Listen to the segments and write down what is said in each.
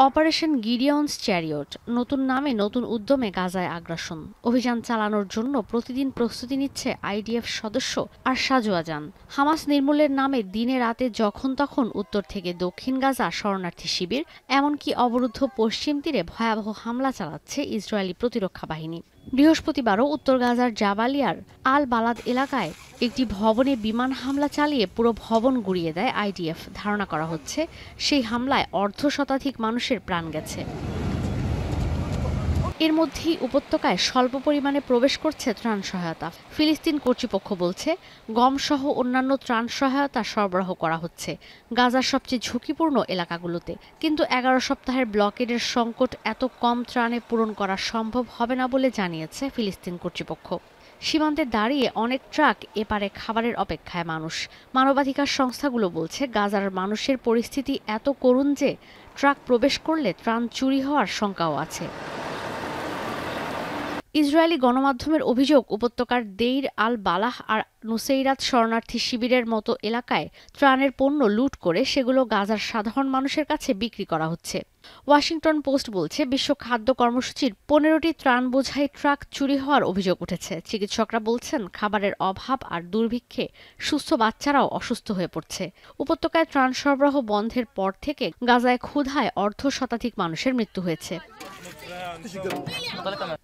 Operation গিডিয়নস chariot নতুন নামে নতুন উদ্যমে গাজায় আগ্রাসন অভিযান চালানোর জন্য প্রতিদিন প্রস্তুতি নিচ্ছে আইডিএফ সদস্য আর সাজোয়া যান। হামাস নির্মূলের নামে দিনে রাতে যখন তখন উত্তর থেকে দক্ষিণ গাজা শরণার্থী শিবির এমনকি অবরুদ্ধ পশ্চিম তীরে ভয়াবহ হামলা চালাচ্ছে ইসরায়েলি প্রতিরক্ষা বাহিনী। বৃহস্পতিবারও উত্তর গাজার জাবালিয়ার আল বালাদ এলাকায় একটি ভবনে বিমান হামলা চালিয়ে পুরো ভবন গুঁড়িয়ে দেয় আইডিএফ। ধারণা করা হচ্ছে সেই হামলায় অর্ধশতাধিক মানুষের প্রাণ গেছে। এর মধ্যেই উপত্যকায় স্বল্প পরিমাণে প্রবেশ করছে ত্রাণ সহায়তা। ফিলিস্তিন কর্তৃপক্ষ বলছে গমসহ অন্যান্য ত্রাণ সহায়তা সরবরাহ করা হচ্ছে গাজার সবচেয়ে ঝুঁকিপূর্ণ এলাকাগুলোতে। কিন্তু 11 সপ্তাহের ব্লকেডের সংকট এত কম ত্রাণে পূরণ করা সম্ভব হবে না বলে জানিয়েছে ফিলিস্তিন কর্তৃপক্ষ। সীমান্তে দাঁড়িয়ে অনেক ট্রাক এপারে খাবারের অপেক্ষায় মানুষ। মানবাধিকার সংস্থাগুলো বলছে গাজার মানুষের পরিস্থিতি এত করুণ যে ট্রাক প্রবেশ করলে ত্রাণ চুরি হওয়ার শঙ্কাও আছে। ইসরায়েলি গণমাধ্যমের অভিযোগ, উপত্যকার দেইর আল বালাহ আর নুসেইরাত শরণার্থী শিবিরের মতো এলাকায় ত্রাণের পণ্য লুট করে সেগুলো গাজার সাধারণ মানুষের কাছে বিক্রি করা হচ্ছে। ওয়াশিংটন পোস্ট বলছে বিশ্ব খাদ্য কর্মসূচির 15টি ত্রাণ বোঝাই ট্রাক চুরি হওয়ার অভিযোগ উঠেছে। চিকিৎসকরা বলছেন খাবারের অভাব আর দুর্ভিক্ষে সুস্থ বাচ্চারাও অসুস্থ হয়ে পড়ছে। উপত্যকায় ত্রাণ সরবরাহ বন্ধের পর থেকে গাজায় ক্ষুধায় অর্ধশতাধিক মানুষের মৃত্যু হয়েছে।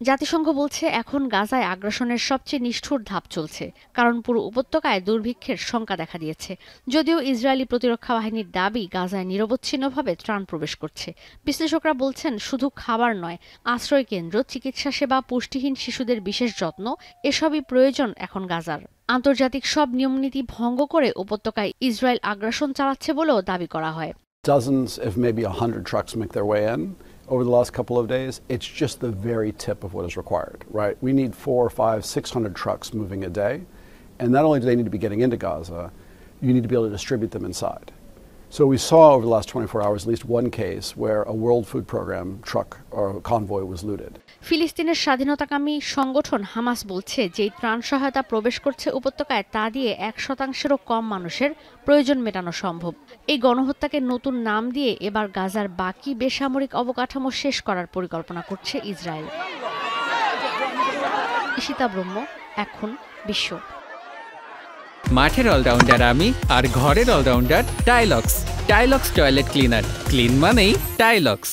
জাতিসংঘ বলছে এখন গাজায় আগ্রাসনের সবচেয়ে নিষ্ঠুর ধাপ চলছে, কারণ পুরো উপত্যকায় দুর্ভিক্ষের শঙ্কা দেখা দিয়েছে। যদিও ইসরায়েলি প্রতিরক্ষা বাহিনীর দাবি গাজায় নিরবচ্ছিন্নভাবে ত্রাণ প্রবেশ করছে। বিশ্লেষকরা বলছেন শুধু খাবার নয়, আশ্রয় কেন্দ্র, চিকিৎসা সেবা, পুষ্টিহীন শিশুদের বিশেষ যত্ন এসবই প্রয়োজন এখন গাজার। আন্তর্জাতিক সব নিয়মনীতি ভঙ্গ করে উপত্যকায় ইসরায়েল আগ্রাসন চালাচ্ছে বলেও দাবি করা হয়। Dozens, if maybe 100 trucks make their way in over the last couple of days. It's just the very tip of what is required, right? We need 400, 500, 600 trucks moving a day. And not only do they need to be getting into Gaza, you need to be able to distribute them inside. So we saw over the last 24 hours at least one case where a World Food Program truck or convoy was looted. ফিলিস্তিনের স্বাধীনতাকামী সংগঠন Hamas বলছে যে ত্রাণ সহায়তা প্রবেশ করছে উপত্যকায় তা দিয়ে 1%-ও কম মানুষের প্রয়োজন মেটানো সম্ভব। এই গণহত্যাকে নতুন নাম দিয়ে এবার গাজার বাকি বেসামরিক অবকাঠামো শেষ করার পরিকল্পনা করছে ইসরায়েল। ঈশিতা ব্রহ্ম, এখন বিশ্ব। মাঠের অলরাউন্ডার আমি, আর ঘরের allrounder Tylox. Tylox toilet cleaner, clean মানেই টাইলক্স।